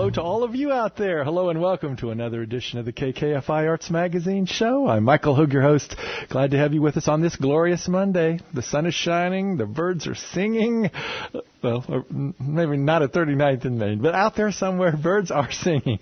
hello to all of you out there. Hello and welcome to another edition of the KKFI Arts Magazine show. I'm Michael Hoog, your host. Glad to have you with us on this glorious Monday. The sun is shining, the birds are singing. Well, maybe not at 39th and Main, but out there somewhere, birds are singing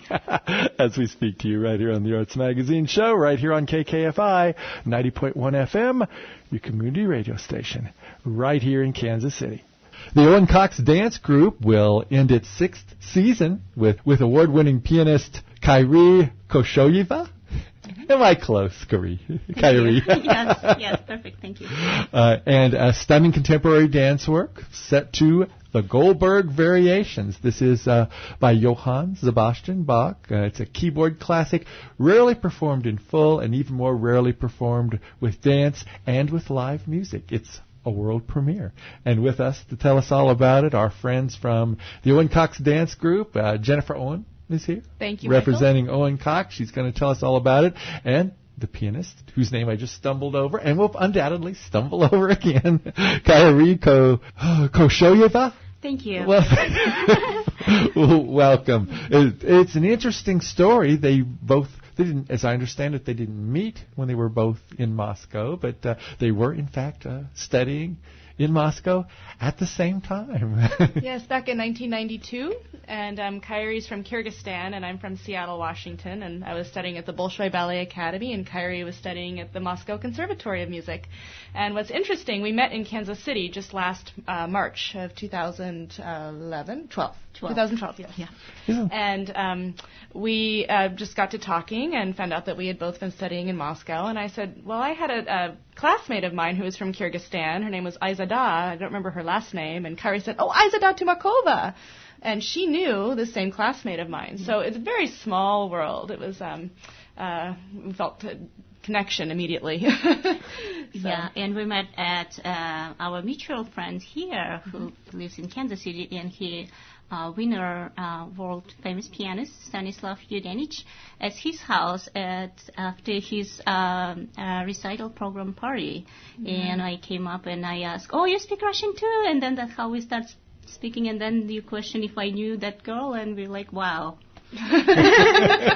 as we speak to you right here on the Arts Magazine show, right here on KKFI 90.1 FM, your community radio station, right here in Kansas City. The Owen Cox Dance Group will end its sixth season with award-winning pianist Kairy Koshoeva. Am I close, Kairy? Yes, perfect, thank you. And stunning contemporary dance work set to the Goldberg Variations. This is by Johann Sebastian Bach. It's a keyboard classic, rarely performed in full and even more rarely performed with dance and with live music. It's a world premiere. And with us to tell us all about it, our friends from the Owen Cox Dance Group, Jennifer Owen is here. Thank you, representing Michael. Owen Cox. She's going to tell us all about it. And the pianist, whose name I just stumbled over, and will undoubtedly stumble over again, Kairy Koshoeva. Thank you. Well, welcome. It's an interesting story. They didn't, as I understand it, they didn't meet when they were both in Moscow, but they were, in fact, studying in Moscow at the same time. Yes, back in 1992, and Kairy's from Kyrgyzstan, and I'm from Seattle, Washington, and I was studying at the Bolshoi Ballet Academy, and Kairy was studying at the Moscow Conservatory of Music. And what's interesting, we met in Kansas City just last March of 2012, yes. Yeah. And we just got to talking and found out that we had both been studying in Moscow. And I said, well, I had a classmate of mine who was from Kyrgyzstan. Her name was Izada. I don't remember her last name. And Kairy said, oh, Izada Tumakova. And she knew the same classmate of mine. So it's a very small world. It was, we felt a connection immediately. Yeah, and we met at our mutual friend here who lives in Kansas City, and he winner, world-famous pianist Stanislav Yudenich, at his house after his recital program party. And I came up and I asked, oh, you speak Russian too? And then that's how we start speaking. And then you question if I knew that girl, and we're like, wow.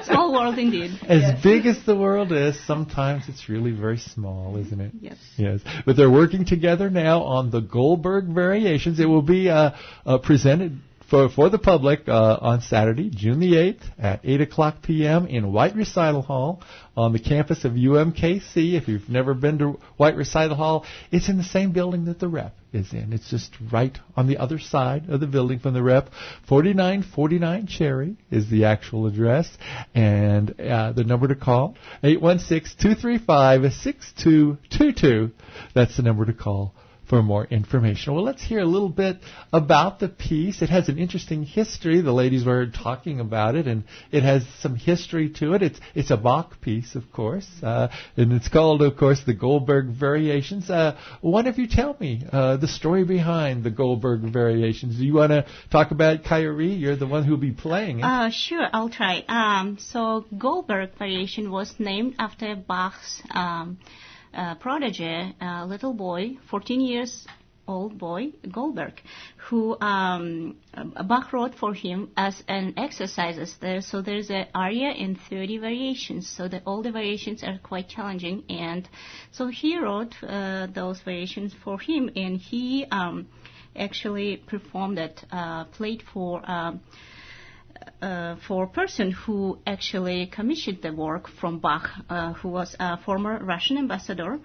Small world indeed. As big as the world is, sometimes it's really very small, isn't it? Yes. Yes. But they're working together now on the Goldberg Variations. It will be presented for the public on Saturday, June the 8th at 8 o'clock p.m. in White Recital Hall on the campus of UMKC. If you've never been to White Recital Hall, it's in the same building that the Rep is in. It's just right on the other side of the building from the Rep. 4949 Cherry is the actual address. And the number to call, 816-235-6222. That's the number to call for more information. Well, let's hear a little bit about the piece. It has an interesting history. The ladies were talking about it, and it has some history to it. It's a Bach piece, of course, and it's called, of course, the Goldberg Variations. One of you tell me the story behind the Goldberg Variations. Do you want to talk about Kairy? You're the one who'll be playing it. Sure, I'll try. So Goldberg Variation was named after Bach's protege, little boy, 14 years old boy, Goldberg, who Bach wrote for him as an exercises there. So there's an aria in 30 variations. So all the variations are quite challenging. And so he wrote those variations for him, and he actually performed it, played for a person who actually commissioned the work from Bach, who was a former Russian ambassador,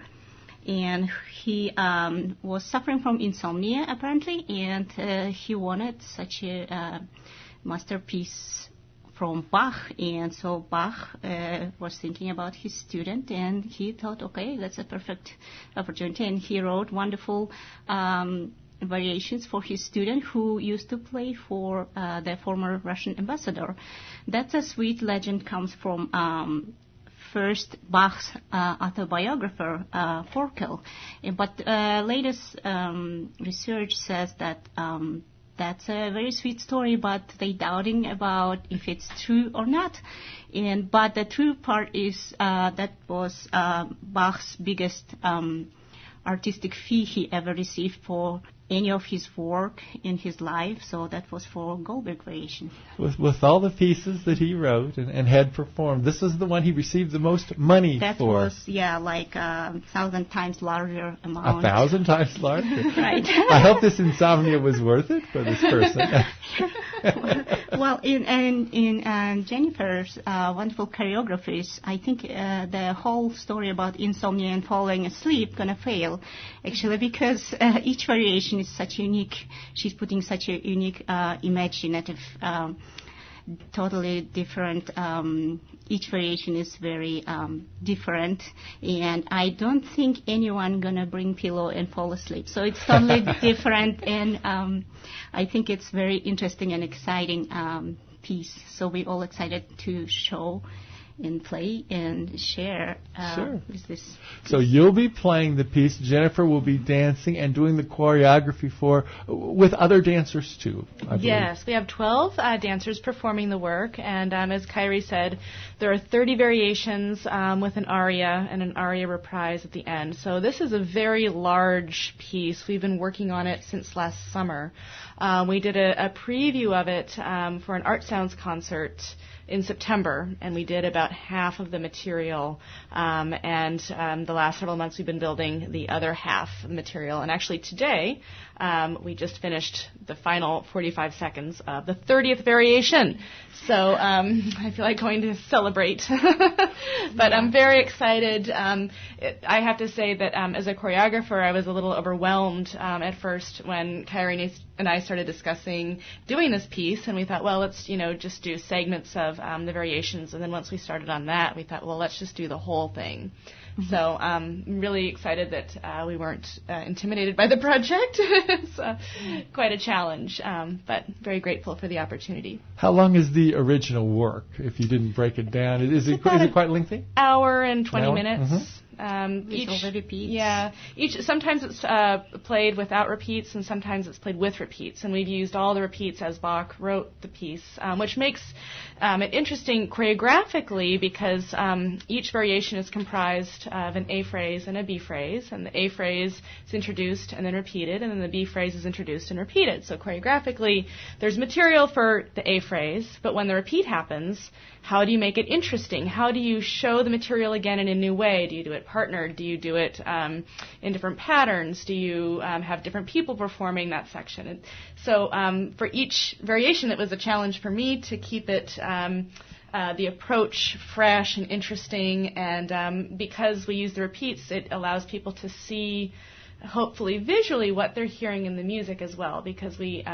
and he was suffering from insomnia apparently, and he wanted such a masterpiece from Bach, and so Bach was thinking about his student, and he thought, okay, that's a perfect opportunity, and he wrote wonderful variations for his student who used to play for the former Russian ambassador. That's a sweet legend, comes from first Bach's autobiographer, Forkel. But latest research says that that's a very sweet story, but they doubting about if it's true or not. But the true part is that was Bach's biggest artistic fee he ever received for any of his work in his life, so that was for Goldberg Variation. With all the pieces that he wrote and had performed, this is the one he received the most money that for. That was, yeah, like 1,000 times larger amount. 1,000 times larger? Right. I hope this insomnia was worth it for this person. Well, in Jennifer's wonderful choreographies, I think the whole story about insomnia and falling asleep gonna fail, actually, because each variation is such unique. She's putting such a unique, imaginative, totally different. Each variation is very different, and I don't think anyone gonna bring pillow and fall asleep. So it's totally different, and I think it's very interesting and exciting piece. So we're all excited to show and play and share with this. So you'll be playing the piece. Jennifer will be dancing and doing the choreography with other dancers too, I believe. Yes, we have 12 dancers performing the work, and as Kairy said, there are 30 variations with an aria and an aria reprise at the end. So this is a very large piece. We've been working on it since last summer. We did a preview of it for an Art Sounds concert in September, and we did about half of the material, and the last several months we've been building the other half of the material. And actually today, we just finished the final 45 seconds of the 30th variation. So I feel like going to celebrate. But I'm very excited. I have to say that as a choreographer, I was a little overwhelmed at first when Kairy and I started discussing doing this piece, and we thought, well, let's just do segments of the variations. And then once we started on that, we thought, well, let's just do the whole thing. Mm-hmm. So I'm really excited that we weren't intimidated by the project. It's quite a challenge, but very grateful for the opportunity. How long is the original work, if you didn't break it down? Is it quite lengthy? Hour and 20 minutes. Mm-hmm. Each repeats. Yeah. Sometimes it's played without repeats, and sometimes it's played with repeats. And we've used all the repeats as Bach wrote the piece, which makes it interesting choreographically because each variation is comprised of an A phrase and a B phrase, and the A phrase is introduced and then repeated, and then the B phrase is introduced and repeated. So choreographically, there's material for the A phrase, but when the repeat happens, how do you make it interesting? How do you show the material again in a new way? Do you do it partnered? Do you do it in different patterns? Do you have different people performing that section? And so for each variation, it was a challenge for me to keep it the approach fresh and interesting. And because we use the repeats, it allows people to see, hopefully visually, what they're hearing in the music as well, because we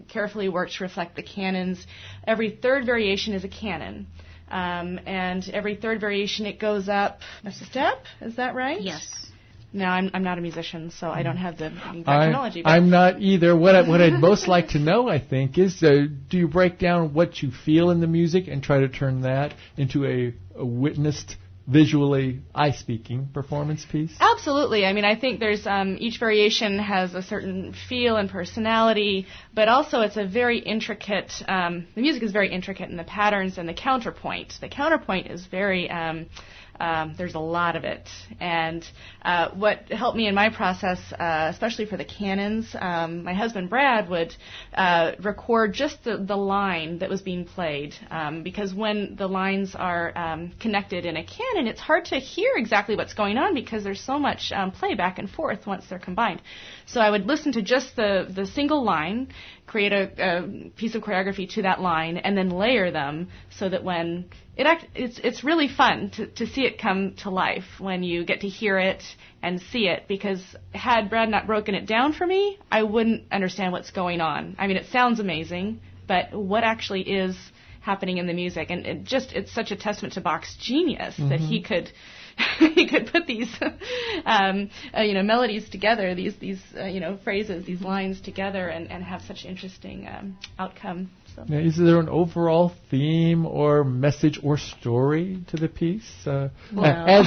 carefully work to reflect the canons. Every third variation is a canon. And every third variation, it goes up a step. Is that right? Yes. Now, I'm not a musician, so I don't have the exact terminology. I'm not either. What I'd most like to know, I think, is do you break down what you feel in the music and try to turn that into a witnessed, visually eye-speaking performance piece? Absolutely. I mean, I think there's each variation has a certain feel and personality, but also it's a very intricate, the music is very intricate in the patterns and the counterpoint. The counterpoint is very, there's a lot of it. And what helped me in my process, especially for the canons, my husband Brad would record just the line that was being played, because when the lines are connected in a canon, it's hard to hear exactly what's going on because there's so much play back and forth once they're combined. So I would listen to just the single line, create a piece of choreography to that line, and then layer them so that when it's really fun to see it come to life when you get to hear it and see it, because had Brad not broken it down for me, I wouldn't understand what's going on. I mean, it sounds amazing, but what actually is happening in the music? And it's such a testament to Bach's genius that he could put these melodies together, these phrases, these lines together, and have such interesting outcome. So. Now, is there an overall theme or message or story to the piece as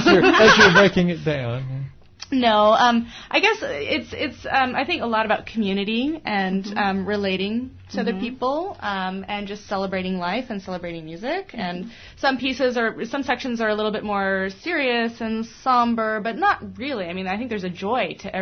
you're breaking it down? No, I guess it's I think a lot about community and relating to other people and just celebrating life and celebrating music. And some sections are a little bit more serious and somber, but not really. I mean, I think there's a joy to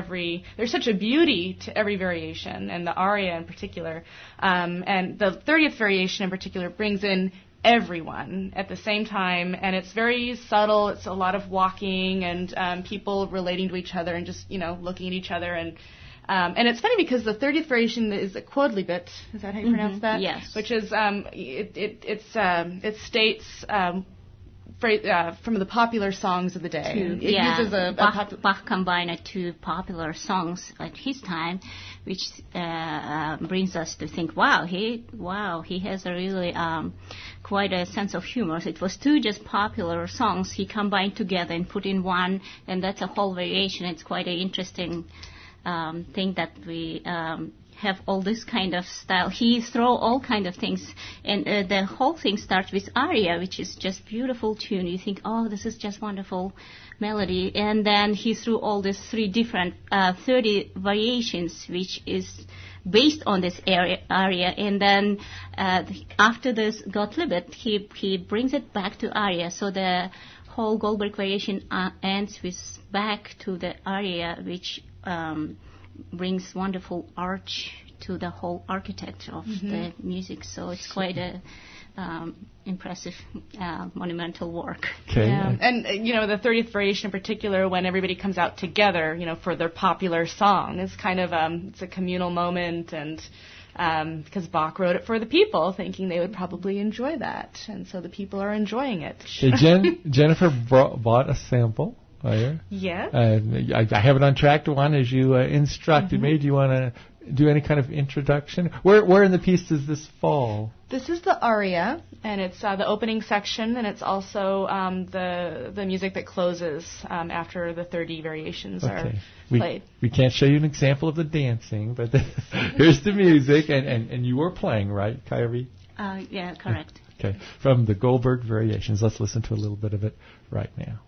there's such a beauty to every variation, and the aria in particular, and the 30th variation in particular brings in everyone at the same time, and it's very subtle. It's a lot of walking and people relating to each other and just looking at each other, and it's funny because the 30th variation is a quodlibet. Is that how you pronounce that? Yes. Which is it states from the popular songs of the day. It uses Bach combined two popular songs at his time, which brings us to think, he has a really quite a sense of humor. So it was two just popular songs he combined together and put in one, and that's a whole variation. It's quite an interesting thing that we have all this kind of style. He throw all kind of things, and the whole thing starts with aria, which is just beautiful tune. You think, oh, this is just wonderful melody, and then he threw all these three different 30 variations, which is based on this aria, and then after this Gottliebet, he brings it back to aria. So the whole Goldberg variation ends with back to the aria, which brings wonderful arch to the whole architecture of the music. So it's quite a impressive, monumental work. Okay. Yeah. And, the 30th variation in particular, when everybody comes out together, for their popular song, is kind of, it's a communal moment, and because Bach wrote it for the people, thinking they would probably enjoy that. And so the people are enjoying it. Jennifer bought a sample. Yes. I have it on track one as you instructed me. Do you want to do any kind of introduction? Where in the piece does this fall? This is the aria, and it's the opening section, and it's also the music that closes after the 30 variations are played. We can't show you an example of the dancing, but here's the music, and you were playing, right, Kairy? Yeah, correct. Okay, from the Goldberg Variations. Let's listen to a little bit of it right now.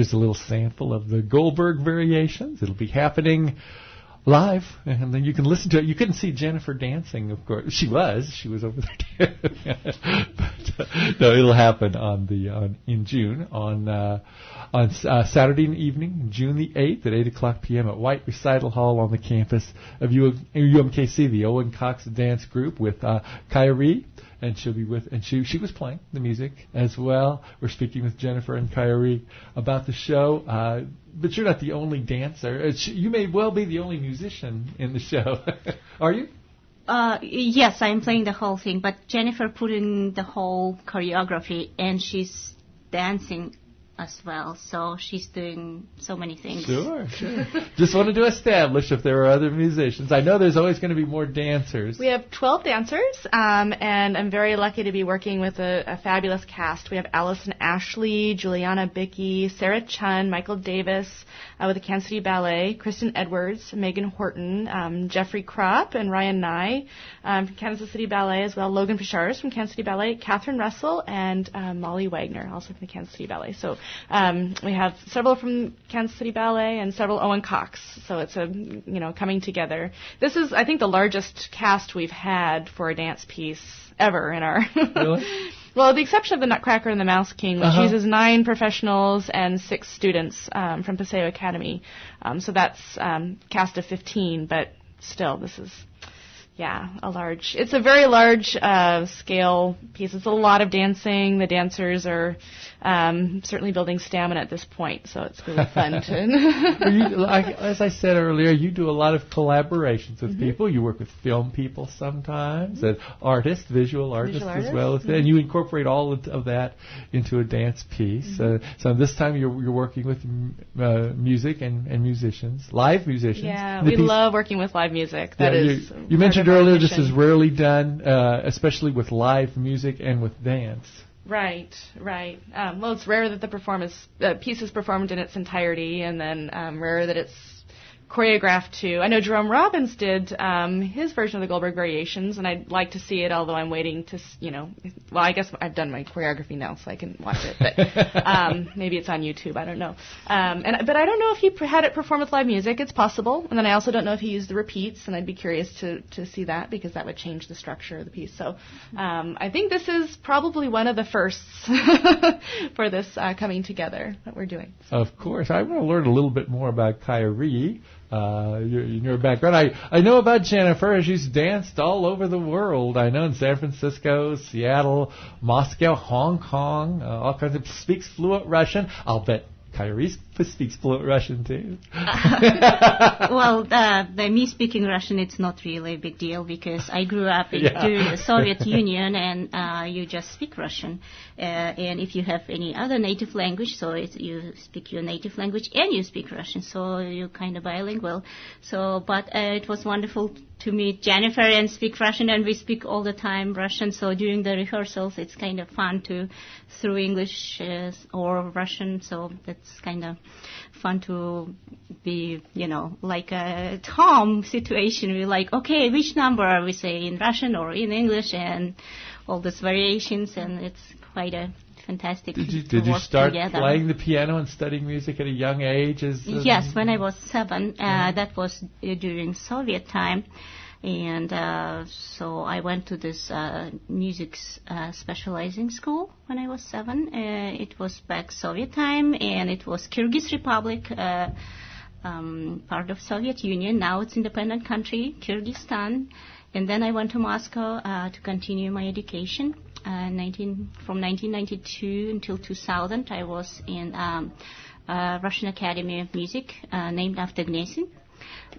there's a little sample of the Goldberg Variations. It'll be happening live, and then you can listen to it. You couldn't see Jennifer dancing, of course. She was over there. But no, it'll happen in June on Saturday evening, June the 8th at 8 o'clock p.m. at White Recital Hall on the campus of UMKC, the Owen Cox Dance Group with Kairy. And she'll be she was playing the music as well. We're speaking with Jennifer and Kairy about the show. But you're not the only dancer. You may well be the only musician in the show. Are you? Yes, I'm playing the whole thing. But Jennifer put in the whole choreography, and she's dancing as well. So she's doing so many things. Sure. Just wanted to establish if there are other musicians. I know there's always going to be more dancers. We have 12 dancers, and I'm very lucky to be working with a fabulous cast. We have Allison Ashley, Juliana Bickey, Sarah Chun, Michael Davis with the Kansas City Ballet, Kristen Edwards, Megan Horton, Jeffrey Kropp, and Ryan Nye from Kansas City Ballet as well, Logan Picharis from Kansas City Ballet, Catherine Russell, and Molly Wagner, also from the Kansas City Ballet. So we have several from Kansas City Ballet and several Owen Cox. So it's coming together. This is, I think, the largest cast we've had for a dance piece ever in our. Really? Well, the exception of the Nutcracker and the Mouse King, which uses 9 professionals and 6 students from Paseo Academy. So that's cast of 15, but still, this is. Yeah, it's a very large scale piece. It's a lot of dancing. The dancers are certainly building stamina at this point, so it's really fun to. As I said earlier, you do a lot of collaborations with people. You work with film people sometimes, and visual artists as well, and you incorporate all of that into a dance piece. So this time you're working with music and musicians, live musicians. Yeah, we love working with live music. That is. You mentioned earlier this is rarely done, especially with live music and with dance. Right. Well, it's rare that the piece is performed in its entirety, and then rare that it's choreographed too. I know Jerome Robbins did his version of the Goldberg Variations, and I'd like to see it, although I'm waiting to, well, I guess I've done my choreography now, so I can watch it, but maybe it's on YouTube, I don't know. But I don't know if he had it performed with live music. It's possible, and then I also don't know if he used the repeats, and I'd be curious to see that, because that would change the structure of the piece. So I think this is probably one of the firsts for this coming together that we're doing. Of course. I want to learn a little bit more about Kairy. Your background. I know about Jennifer. She's danced all over the world. I know in San Francisco, Seattle, Moscow, Hong Kong, all kinds of, speaks fluent Russian. I'll bet Kairy speaks fluent Russian too. Well, me speaking Russian, it's not really a big deal, because I grew up during the Soviet Union, and you just speak Russian. And if you have any other native language, so you speak your native language and you speak Russian, so you're kind of bilingual. So, but it was wonderful to meet Jennifer and speak Russian, and we speak all the time Russian. So during the rehearsals, it's kind of fun through English or Russian. So that's kind of fun to be, like a home situation. We're like, okay, which number are we saying, in Russian or in English, and all these variations, and it's quite a fantastic Did you start together. Playing the piano and studying music at a young age? Yes, when I was 7. That was during Soviet time. And so I went to this music specializing school when I was 7. It was back Soviet time, and it was Kyrgyz Republic, part of Soviet Union. Now it's independent country, Kyrgyzstan. And then I went to Moscow to continue my education. From 1992 until 2000, I was in Russian Academy of Music, named after Gnesin.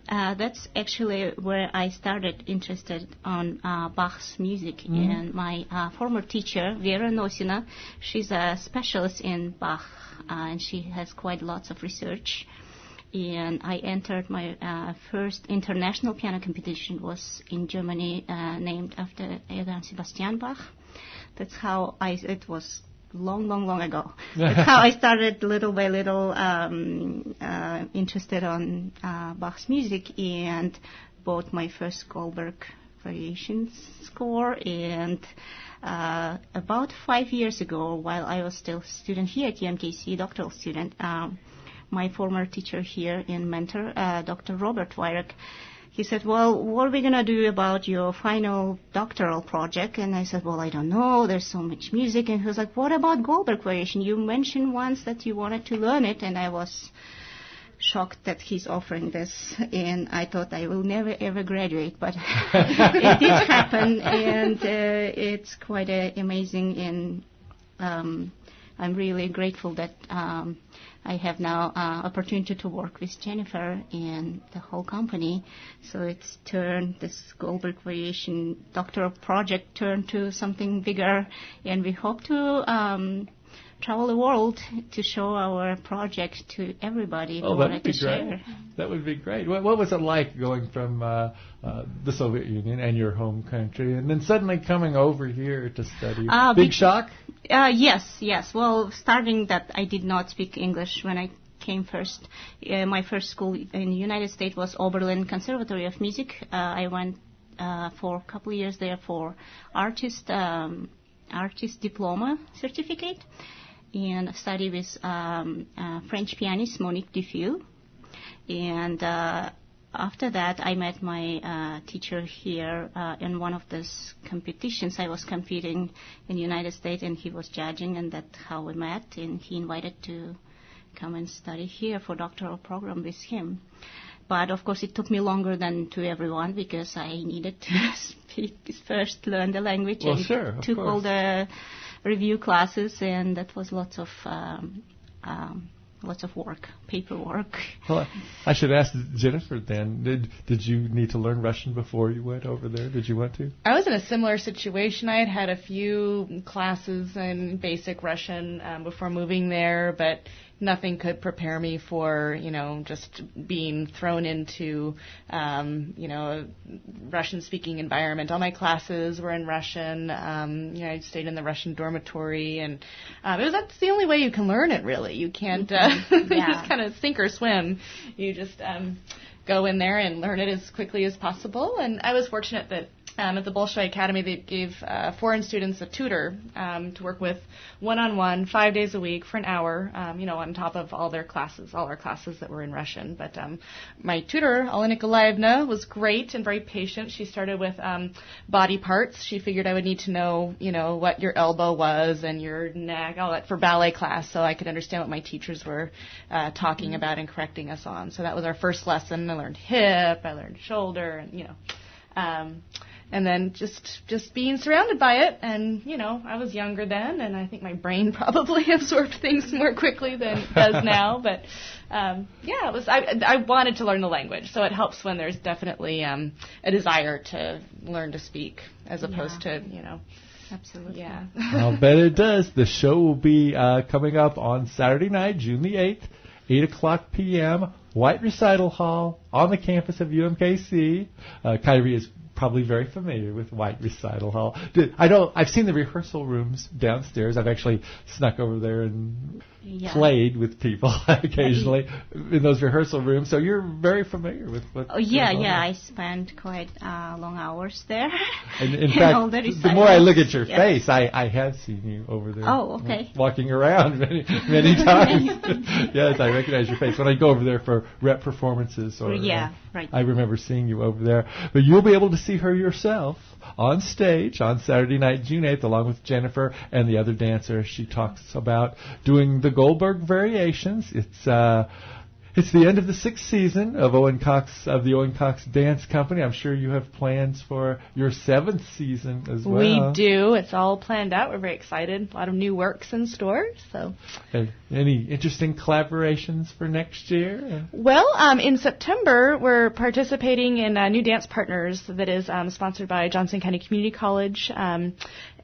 That's actually where I started interested on Bach's music. And my former teacher, Vera Nosina, she's a specialist in Bach, and she has quite lots of research. And I entered my first international piano competition was in Germany, named after Johann Sebastian Bach. That's how it was long ago. That's how I started little by little interested on Bach's music, and bought my first Goldberg Variations score, and about 5 years ago, while I was still a student here at UMKC, doctoral student, my former teacher here and mentor, Dr. Robert Weirich, he said, well, what are we going to do about your final doctoral project? And I said, well, I don't know. There's so much music. And he was like, what about Goldberg Variation? You mentioned once that you wanted to learn it, and I was shocked that he's offering this, and I thought I will never ever graduate, but it did happen, and it's quite amazing, and I'm really grateful that I have now opportunity to work with Jennifer and the whole company. So it's turned this Goldberg Variation doctoral project turned to something bigger, and we hope to travel the world to show our project to everybody who wanted to share. That would be great. What was it like going from the Soviet Union and your home country, and then suddenly coming over here to study? Big shock? Yes. Well, starting that, I did not speak English when I came first. My first school in the United States was Oberlin Conservatory of Music. I went for a couple of years there for artist diploma certificate, and study with French pianist Monique Dufil. And after that, I met my teacher here in one of those competitions. I was competing in the United States, and he was judging, and that's how we met. And he invited to come and study here for doctoral program with him. But of course, it took me longer than to everyone, because I needed to speak first, learn the language, well, and sure, took all the review classes, and that was lots of work, paperwork. Well, I should ask Jennifer then, did you need to learn Russian before you went over there? Did you want to? I was in a similar situation. I had a few classes in basic Russian before moving there, but nothing could prepare me for, just being thrown into, a Russian-speaking environment. All my classes were in Russian. I stayed in the Russian dormitory, and that's the only way you can learn it, really. You can't you just kind of sink or swim. You just go in there and learn it as quickly as possible. And I was fortunate that at the Bolshoi Academy, they gave foreign students a tutor to work with one-on-one, 5 days a week for an hour, on top of all our classes that were in Russian. But my tutor, Alla Nikolaevna, was great and very patient. She started with body parts. She figured I would need to know, what your elbow was and your neck, all that for ballet class, so I could understand what my teachers were talking about and correcting us on. So that was our first lesson. I learned hip, I learned shoulder, and, and then just being surrounded by it, and I was younger then, and I think my brain probably absorbed things more quickly than it does now. But it was. I wanted to learn the language, so it helps when there's definitely a desire to learn to speak as opposed to Absolutely. Yeah. I'll bet it does. The show will be coming up on Saturday night, June the 8th, 8 o'clock p.m., White Recital Hall on the campus of UMKC. Kairy is probably very familiar with White Recital Hall. I've seen the rehearsal rooms downstairs. I've actually snuck over there and played with people occasionally in those rehearsal rooms. So you're very familiar with what. Oh yeah. I spent quite long hours there. And in fact, the more I look at your face, I have seen you over there. Oh, okay. Walking around many times. Yes, I recognize your face when I go over there for rep performances. Or right. I remember seeing you over there. But you'll be able to see her yourself on stage on Saturday night, June 8th, along with Jennifer and the other dancer. She talks about doing the Goldberg Variations. It's the end of the 6th season of the Owen Cox Dance Company. I'm sure you have plans for your 7th season as well. We do. It's all planned out. We're very excited. A lot of new works in store. So, any interesting collaborations for next year? Well, in September, we're participating in New Dance Partners that is sponsored by Johnson County Community College.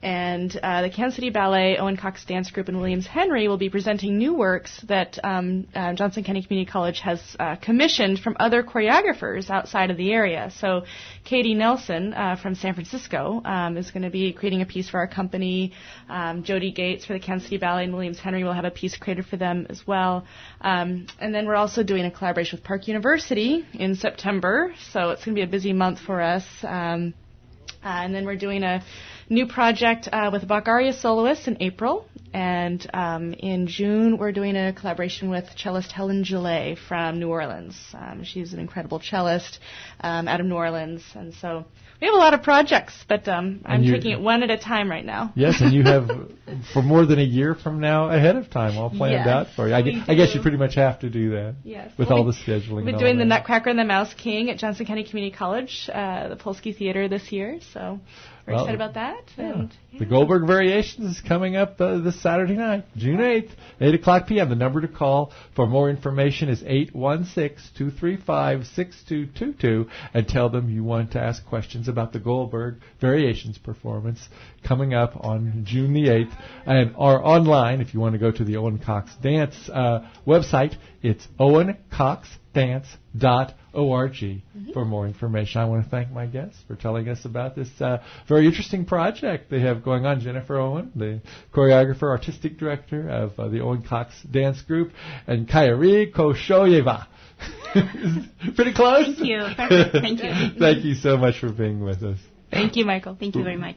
And the Kansas City Ballet, Owen Cox Dance Group, and Williams Henry will be presenting new works that Johnson County Community College has commissioned from other choreographers outside of the area. So Katie Nelson from San Francisco is going to be creating a piece for our company. Jody Gates for the Kansas City Ballet and Williams Henry will have a piece created for them as well. And then we're also doing a collaboration with Park University in September. So it's going to be a busy month for us. And then we're doing a new project with Bach aria soloists in April. And in June, we're doing a collaboration with cellist Helen Gillet from New Orleans. She's an incredible cellist out of New Orleans. And so we have a lot of projects, but I'm taking it one at a time right now. Yes, and you have for more than a year from now ahead of time all planned out for you. I guess you pretty much have to do that with all the scheduling. We're doing the Nutcracker and the Mouse King at Johnson County Community College, the Polsky Theater this year, so we're excited about that. Yeah. And, The Goldberg Variations is coming up this Saturday night, June 8th, 8 o'clock p.m. The number to call for more information is 816-235-6222, and tell them you want to ask questions about the Goldberg Variations performance coming up on June the 8th, or online if you want to go to the Owen Cox Dance website. It's owencoxdance.org for more information. I want to thank my guests for telling us about this very interesting project they have going on. Jennifer Owen, the choreographer, artistic director of the Owen Cox Dance Group, and Kairy Koshoeva. Pretty close? Thank you. Perfect. Thank you. Thank you so much for being with us. Thank you, Michael. Thank you very much.